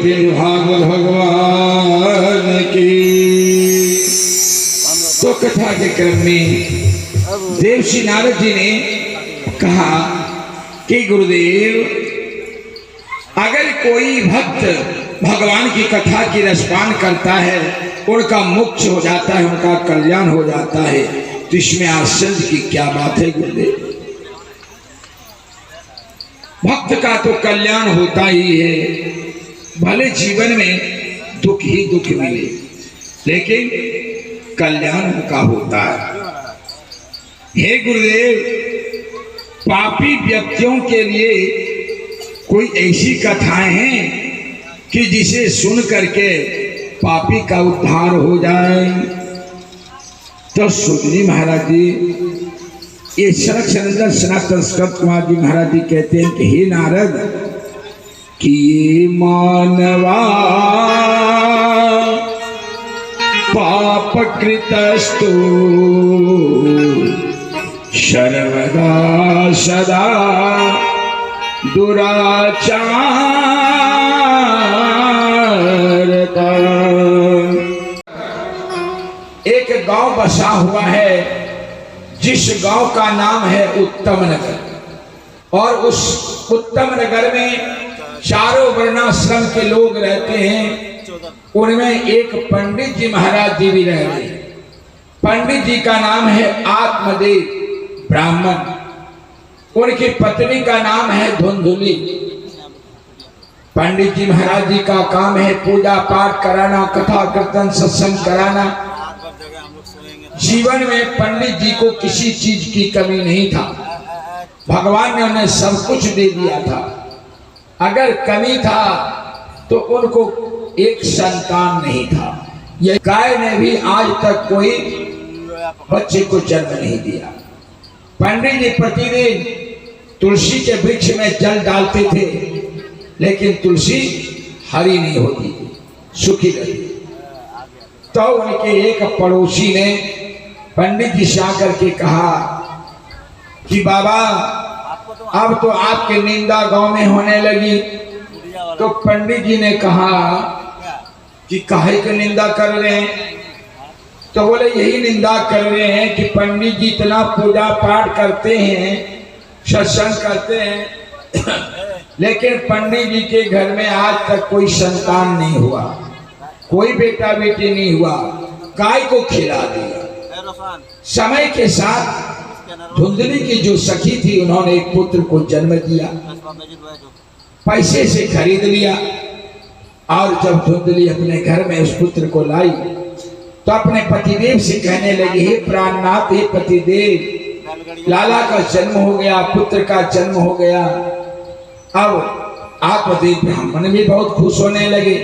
प्रिय भागवत भगवान की। तो कथा के क्रम में देवश्री नारद जी ने कहा कि गुरुदेव, अगर कोई भक्त भगवान की कथा की रसपान करता है, उनका मोक्ष हो जाता है, उनका कल्याण हो जाता है, तो इसमें आश्चर्य की क्या बात है गुरुदेव। भक्त का तो कल्याण होता ही है, भले जीवन में दुख ही दुख मिले, लेकिन कल्याण उनका होता है। हे गुरुदेव, पापी व्यक्तियों के लिए कोई ऐसी कथाएं हैं कि जिसे सुन करके पापी का उद्धार हो जाए? तो सुखनी महाराज जी, ये सनक सनंदन सनातन सनत कुमार जी महाराज जी कहते हैं कि हे नारद, कि ये मानवा पाप कृतस्तु सर्वदा सदा दुराचार का। एक गांव बसा हुआ है जिस गांव का नाम है उत्तम नगर, और उस उत्तम नगर में चारों वर्णाश्रम के लोग रहते हैं। उनमें एक पंडित जी महाराज जी भी रह रहे हैं। पंडित जी का नाम है आत्मदेव ब्राह्मण, उनकी पत्नी का नाम है धुंधुली। पंडित जी महाराज जी का काम है पूजा पाठ कराना, कथा कीर्तन सत्संग कराना। जीवन में पंडित जी को किसी चीज की कमी नहीं था, भगवान ने उन्हें सब कुछ दे दिया था। अगर कमी था तो उनको एक संतान नहीं था। यह गाय ने भी आज तक कोई बच्चे को जन्म नहीं दिया। पंडित जी प्रतिदिन तुलसी के वृक्ष में जल डालते थे, लेकिन तुलसी हरी नहीं होती, सूखी रहती। तो उनके एक पड़ोसी ने पंडित जी से आकर के कहा कि बाबा, अब तो आपकी निंदा गांव में होने लगी। तो पंडित जी ने कहा कि काहे की निंदा कर रहे हैं? तो बोले यही निंदा कर रहे हैं कि पंडित जी इतना पूजा पाठ करते हैं, सत्संग करते हैं, लेकिन पंडित जी के घर में आज तक कोई संतान नहीं हुआ, कोई बेटा बेटी नहीं हुआ, गाय को खिला दिया। समय के साथ धुंधली की जो सखी थी, उन्होंने एक पुत्र को जन्म दिया, पैसे से खरीद लिया। और जब धुंधली अपने घर में उस पुत्र को लाई, तो अपने पतिदेव से कहने लगी, हे प्राणनाथ, हे पतिदेव, लाला का जन्म हो गया, पुत्र का जन्म हो गया। अब आत्मदेव ब्राह्मण भी बहुत खुश होने लगे,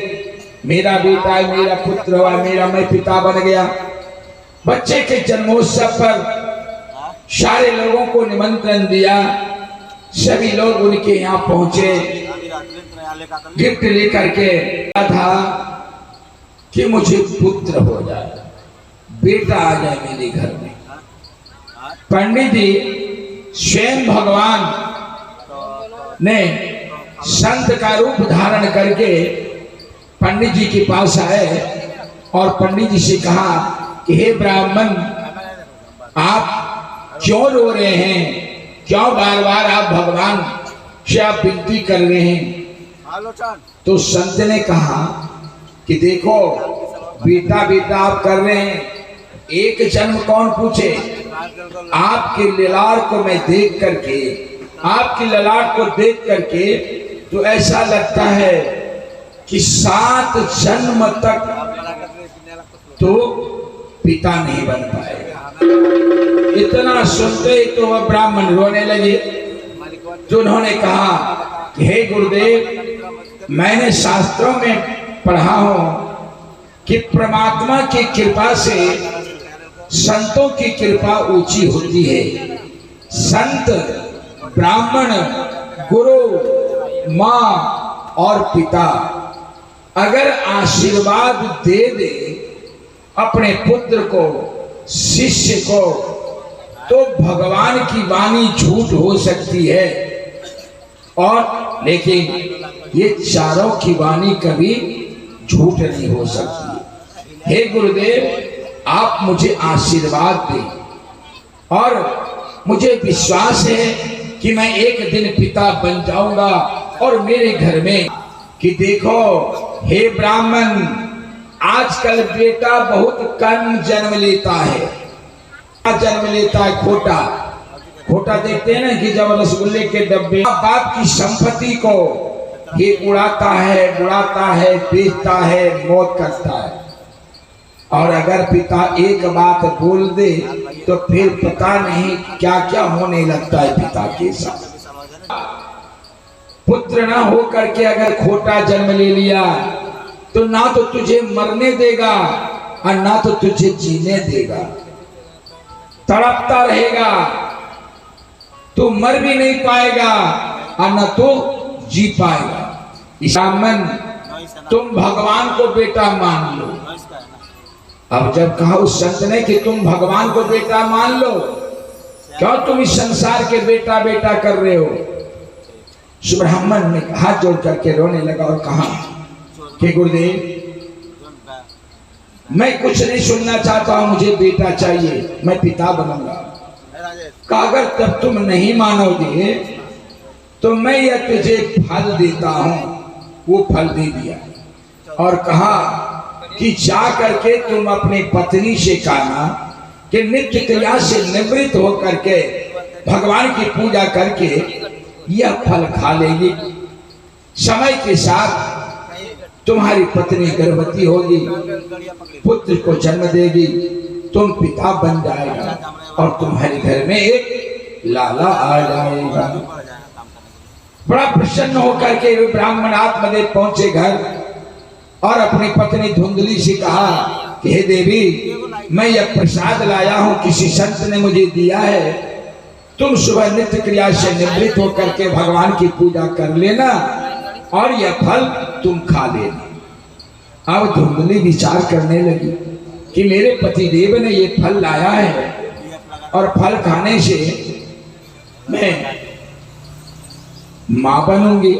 मेरा बेटा, मेरा पुत्र हुआ, मेरा मैं पिता बन गया। बच्चे के जन्मोत्सव पर सारे लोगों को निमंत्रण दिया, सभी लोग उनके यहाँ पहुंचे, गिफ्ट लेकर के था कि मुझे पुत्र हो जाए, बेटा आ जाए मेरे घर में। पंडित जी स्वयं भगवान ने संत का रूप धारण करके पंडित जी के पास आए और पंडित जी से कहा कि हे ब्राह्मण, आप क्यों रो रहे हैं? क्यों बार बार आप भगवान से आप विनती कर रहे हैं? तो संत ने कहा कि देखो बेटा बेटा आप कर रहे हैं, एक जन्म कौन पूछे? आपके ललाट को मैं देख करके, आपकी ललाट को देख करके तो ऐसा लगता है कि 7 जन्म तक तो पिता नहीं बन पाएगा। इतना सुनते ही तो वह ब्राह्मण रोने लगे। जो उन्होंने कहा कि हे गुरुदेव, मैंने शास्त्रों में पढ़ा हो कि परमात्मा की कृपा से संतों की कृपा ऊंची होती है। संत, ब्राह्मण, गुरु, माँ और पिता अगर आशीर्वाद दे दे अपने पुत्र को, शिष्य को, तो भगवान की वाणी झूठ हो सकती है, और लेकिन ये चारों की वाणी कभी झूठ नहीं हो सकती। हे गुरुदेव, आप मुझे आशीर्वाद दें और मुझे विश्वास है कि मैं एक दिन पिता बन जाऊंगा और मेरे घर में कि देखो हे ब्राह्मण, आजकल बेटा बहुत कम जन्म लेता है, जन्म लेता है खोटा खोटा। देखते हैं ना कि जब रसगुल्ले के डब्बे बाप की संपत्ति को ये उड़ाता है, बुड़ाता है, बेचता है, मौत करता है। और अगर पिता एक बात बोल दे तो फिर पता नहीं क्या क्या होने लगता है पिता के साथ। पुत्र ना हो करके अगर खोटा जन्म ले लिया तो ना तो तुझे मरने देगा और ना तो तुझे जीने देगा, तड़पता रहेगा, तू मर भी नहीं पाएगा और न तो जी पाएगा। ब्राह्मण, तुम भगवान को बेटा मान लो। अब जब कहा उस संत ने कि तुम भगवान को बेटा मान लो, क्यों तुम इस संसार के बेटा बेटा कर रहे हो? ब्राह्मण ने हाथ जोड़ करके रोने लगा और कहा कि गुरुदेव, मैं कुछ नहीं सुनना चाहता हूं, मुझे बेटा चाहिए, मैं पिता बनूंगा। कहा अगर तब तुम नहीं मानोगे तो मैं यह तुझे फल देता हूं। वो फल दे दिया और कहा कि जा करके तुम अपनी पत्नी से कहना कि नित्य क्रिया से निवृत्त होकर के भगवान की पूजा करके यह फल खा लेगी। समय के साथ तुम्हारी पत्नी गर्भवती होगी, पुत्र को जन्म देगी, तुम पिता बन जाएगा और तुम्हारे घर में एक लाला आ जाएगा। बड़ा प्रसन्न होकर के वे ब्राह्मण आत्मदेव पहुंचे घर और अपनी पत्नी धुंधली से कहा कि हे देवी, मैं यह प्रसाद लाया हूं, किसी संत ने मुझे दिया है, तुम सुबह नित्य क्रिया से निवृत्त होकर के भगवान की पूजा कर लेना और यह फल तुम खा लेना। अब धुंधली विचार करने लगी कि मेरे पति देव ने ये फल लाया है और फल खाने से मैं मां बनूंगी,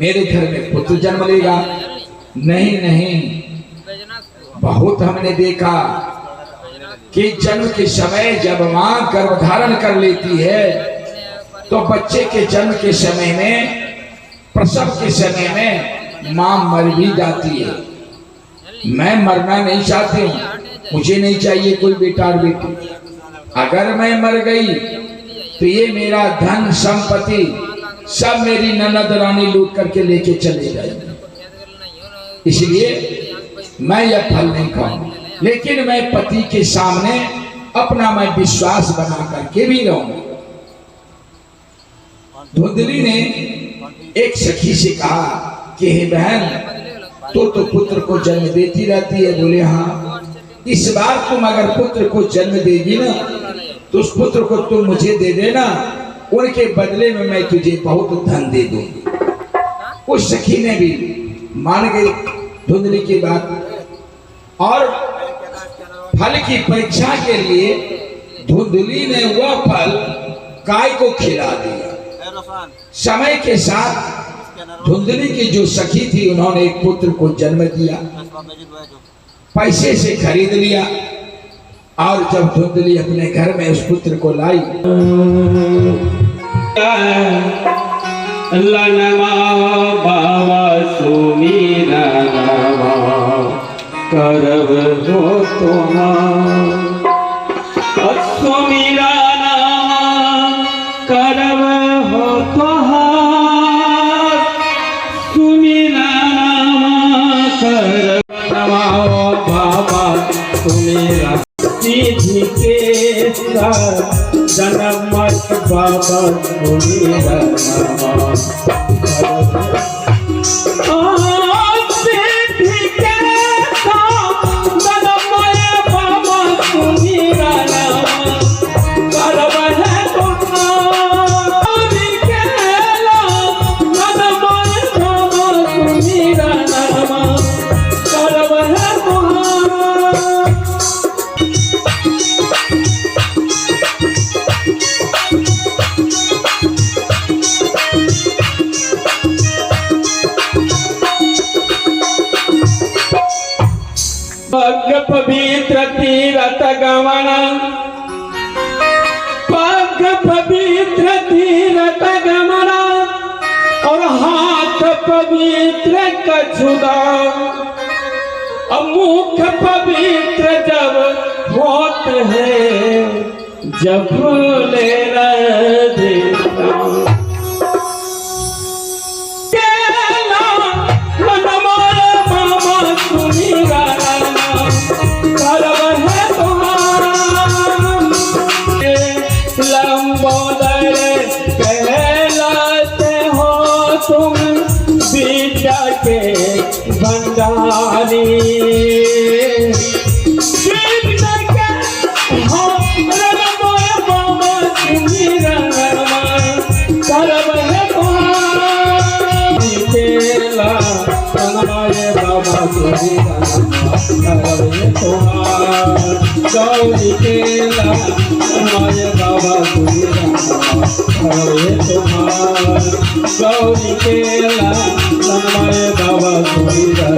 मेरे घर में पुत्र जन्म लेगा। नहीं नहीं, बहुत हमने देखा कि जन्म के समय जब मां गर्भधारण कर लेती है तो बच्चे के जन्म के समय में, प्रसव के समय में मां मर भी जाती है। मैं मरना नहीं चाहती हूँ, मुझे नहीं चाहिए कोई बेटा और बेटी। अगर मैं मर गई तो ये मेरा धन संपत्ति सब मेरी ननद रानी लूट करके लेके चले जाएगी, इसलिए मैं यह फल नहीं खाऊंगा। लेकिन मैं पति के सामने अपना मैं विश्वास बना करके भी रहूंगा। धुंधली ने एक सखी से कहा कि हे बहन, तो पुत्र को जन्म देती रहती है। बोले हाँ, इस बार तुम अगर पुत्र को जन्म देगी ना तो उस पुत्र को तुम मुझे दे देना, उनके बदले में मैं तुझे बहुत धन दे दूंगी। उस सखी ने भी मान गई धुंधली की बात और फल की परीक्षा के लिए धुंधली ने वह फल गाय को खिला दिया। समय के साथ धुंधली की जो सखी थी उन्होंने एक पुत्र को जन्म दिया, पैसे से खरीद लिया और जब धुंधली अपने घर में उस पुत्र को लाई, लनमा बाबा सुमीरा करब हो तुमा सुमीरा करब हो तोहार, सुमीरा करब बाबा सुमीरा सीधी के जन्म बाबा सुमीरा बाबा तीरथ गमन, पग पवित्र तीरथ गमन, और हाथ पवित्र कछुदा, और मुख पवित्र जब होत है, जब ले देता लंबोदर कहलाते हो तुम विद्या के भंडारी, विद्या के हो रमोय बाबा तुम्ही रमा, सर्व है केला रमोय बाबा तुम्ही रमा, सर्व है गौरी केला रमोय बाबा तुम्ही रमा, सर्व है गौरी केला रमोय बाबा तुम्ही रमा,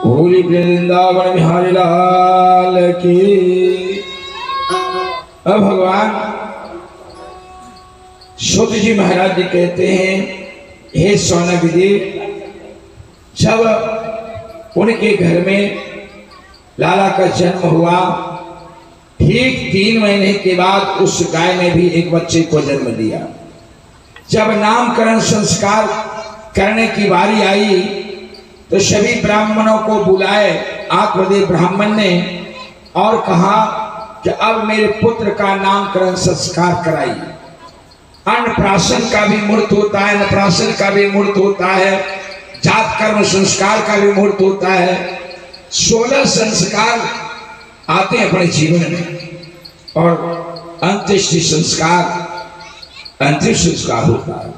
होली वृंदावन बिहारी लाल की। अब भगवान शुद्ध जी महाराज जी कहते हैं, हे सौनक देव, जब उनके घर में लाला का जन्म हुआ, ठीक 3 महीने के बाद उस गाय ने भी एक बच्चे को जन्म दिया। जब नामकरण संस्कार करने की बारी आई तो सभी ब्राह्मणों को बुलाए आत्मदेव ब्राह्मण ने और कहा कि अब मेरे पुत्र का नामकरण संस्कार कराइए। अन्नप्राशन का भी मुहूर्त होता है, अन्नप्राशन का भी मुहूर्त होता है, जात कर्म संस्कार का भी मुहूर्त होता है। 16 संस्कार आते हैं अपने जीवन में और अंत्येष्टि संस्कार, अंतिम संस्कार होता है।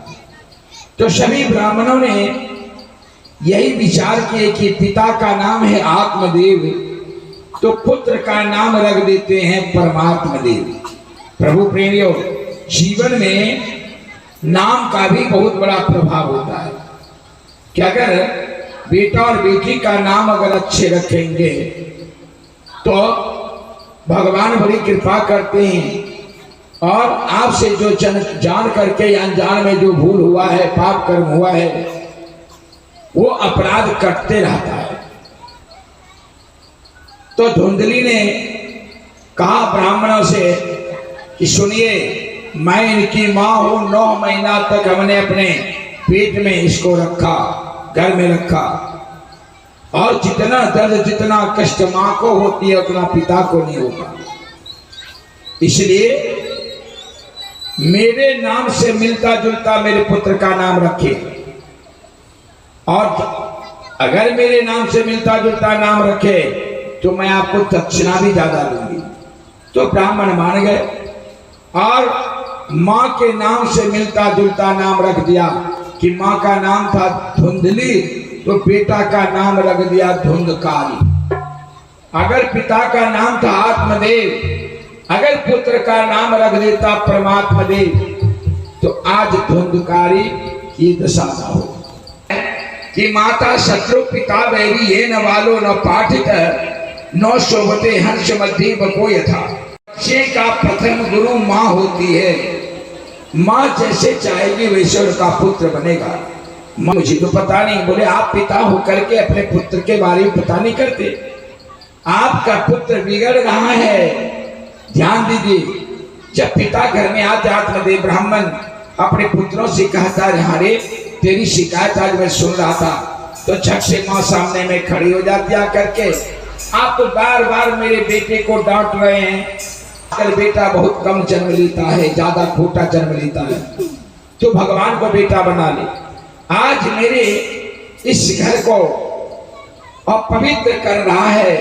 तो सभी ब्राह्मणों ने यही विचार किए कि पिता का नाम है आत्मदेव, तो पुत्र का नाम रख देते हैं परमात्मा देव। प्रभु प्रेमियों, जीवन में नाम का भी बहुत बड़ा प्रभाव होता है कि अगर बेटा और बेटी का नाम अगर अच्छे रखेंगे तो भगवान बड़ी कृपा करते हैं और आपसे जो जान करके या अनजान में जो भूल हुआ है, पाप कर्म हुआ है, वो अपराध कटते रहता है। तो धुंधली ने कहा ब्राह्मणों से कि सुनिए, मैं इनकी माँ हूं, 9 महीना तक हमने अपने पेट में इसको रखा, घर में रखा, और जितना दर्द जितना कष्ट माँ को होती है उतना पिता को नहीं होता। इसलिए मेरे नाम से मिलता जुलता मेरे पुत्र का नाम रखे, और अगर मेरे नाम से मिलता जुलता नाम रखे तो मैं आपको दक्षिणा भी ज्यादा दूंगी। तो ब्राह्मण मान गए और माँ के नाम से मिलता जुलता नाम रख दिया कि माँ का नाम था धुंधली, तो बेटा का नाम रख दिया धुंधकारी। अगर पिता का नाम था आत्मदेव, अगर पुत्र का नाम रख देता परमात्मा देव, तो आज धुंधकारी की दशा न हो कि माता शत्रु पिता बैरी ये न वालो न पाठित न शोभते हर्ष मध्य बकोय था। बच्चे का प्रथम गुरु माँ होती है। माँ जैसे चाहेगी वैसे उनका पुत्र बनेगा। मुझे तो पता नहीं, बोले आप पिता होकर के अपने पुत्र के बारे में पता नहीं करते। आपका पुत्र बिगड़ रहा है, ध्यान दीजिए। जब पिता घर में आते आत्मदेव ब्राह्मण अपने पुत्रों से कहता, अरे तेरी शिकायत आज मैं सुन रहा था, तो झट से माँ सामने में खड़ी हो जाती आकर के, आप तो बार बार मेरे बेटे को डांट रहे हैं, अगर बेटा बहुत कम जन्म लेता है, ज्यादा खोटा जन्म लेता है, तो भगवान को बेटा बना ले। आज मेरे इस घर को अपवित्र कर रहा है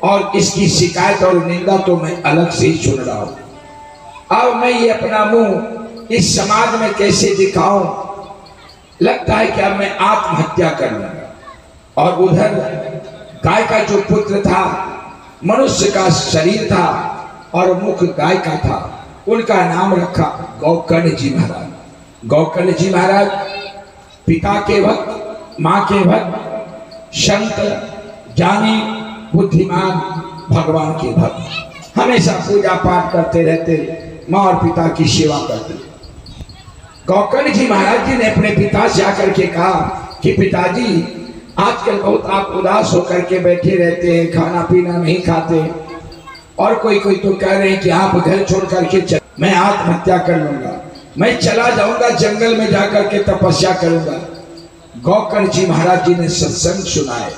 और इसकी शिकायत और निंदा तो मैं अलग से ही सुन रहा हूं। अब मैं ये अपना मुंह इस समाज में कैसे दिखाऊं? लगता है कि अब मैं आत्महत्या कर लूंगा। और उधर गाय का जो पुत्र था, मनुष्य का शरीर था और मुख गाय का था, उनका नाम रखा गौकर्ण जी महाराज। गौकर्ण जी महाराज पिता के भक्त, माँ के भक्त, संत, ज्ञानी, बुद्धिमान, भगवान के भक्त हमेशा पूजा पाठ करते रहते, माँ और पिता की सेवा करते। गौकर्ण जी महाराज जी ने अपने पिता से आकर के कहा कि पिताजी आजकल बहुत आप उदास होकर के बैठे रहते हैं, खाना पीना नहीं खाते, और कोई कोई तो कह रहे हैं कि आप घर छोड़ करके चल, मैं आत्महत्या कर लूंगा, मैं चला जाऊंगा जंगल में जाकर के तपस्या करूंगा। गौकर्ण जी महाराज जी ने सत्संग सुनाए,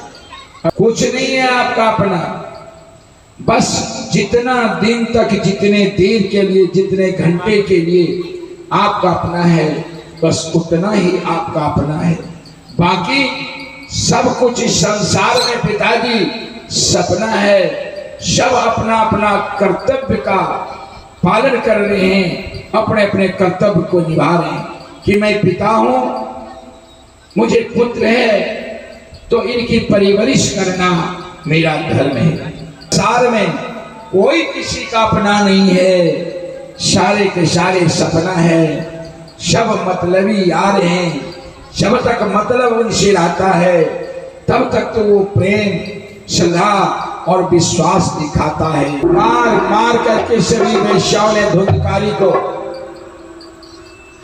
कुछ नहीं है आपका अपना, बस जितना दिन तक, जितने देर के लिए, जितने घंटे के लिए आपका अपना है, बस उतना ही आपका अपना है। बाकी सब कुछ इस संसार में पिताजी सपना है। सब अपना अपना कर्तव्य का पालन कर रहे हैं, अपने अपने कर्तव्य को निभा रहे हैं कि मैं पिता हूं, मुझे पुत्र है, तो इनकी परवरिश करना मेरा धर्म है। संसार में कोई किसी का अपना नहीं है, सारे के सारे सपना है। सब मतलबी यार हैं, जब तक मतलब उनसे रहता है तब तक तो वो प्रेम, श्रद्धा और विश्वास दिखाता है। मार मार करके सभी वेश्याओं ने धुंधकारी को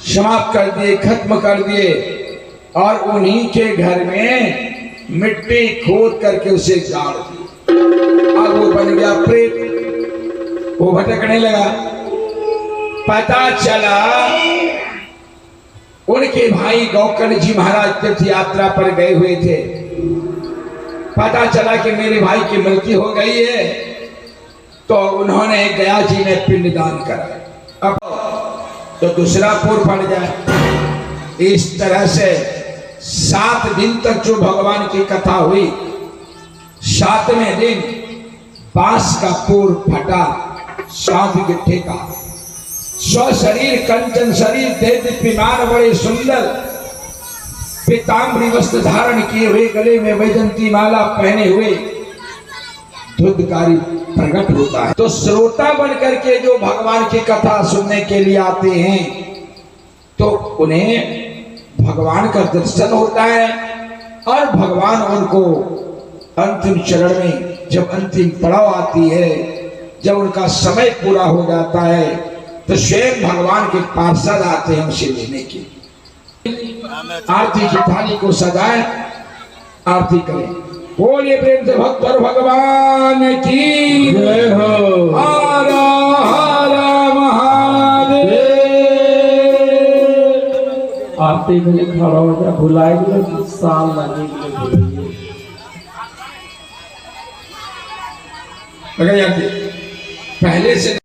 समाप्त कर दिए, खत्म कर दिए, और उन्हीं के घर में मिट्टी खोद करके उसे गाड़ दिया। अब वो बन गया प्रेत, वो भटकने लगा। पता चला उनके भाई गौकर्ण जी महाराज तीर्थ यात्रा पर गए हुए थे, पता चला कि मेरे भाई की मृत्यु हो गई है, तो उन्होंने गया जी में पिंडदान करा। अब तो दूसरा पुर पड़ जाए। इस तरह से 7 दिन तक जो भगवान की कथा हुई, 7वें दिन बांस का पुर फटा, 7 गिट्ठे का, स्व शरीर कंचन शरीर, देदीप्यमान, बड़े सुंदर पीताम्बरी वस्त्र धारण किए हुए, गले में वैजंती माला पहने हुए धुंधकारी प्रकट होता है। तो श्रोता बन करके जो भगवान की कथा सुनने के लिए आते हैं, तो उन्हें भगवान का दर्शन होता है, और भगवान उनको अंतिम चरण में, जब अंतिम पड़ाव आती है, जब उनका समय पूरा हो जाता है, तो स्वयं भगवान के पार्षद आते हैं उसे लेने के। आरती की थाली को सजाएं, आरती करें। बोलिए प्रेम से भक्त और भगवान की जय हो। हर हर महादेव। आरती में खड़ा हो जाए, भुलाएंगे साल लगेंगे। पहले से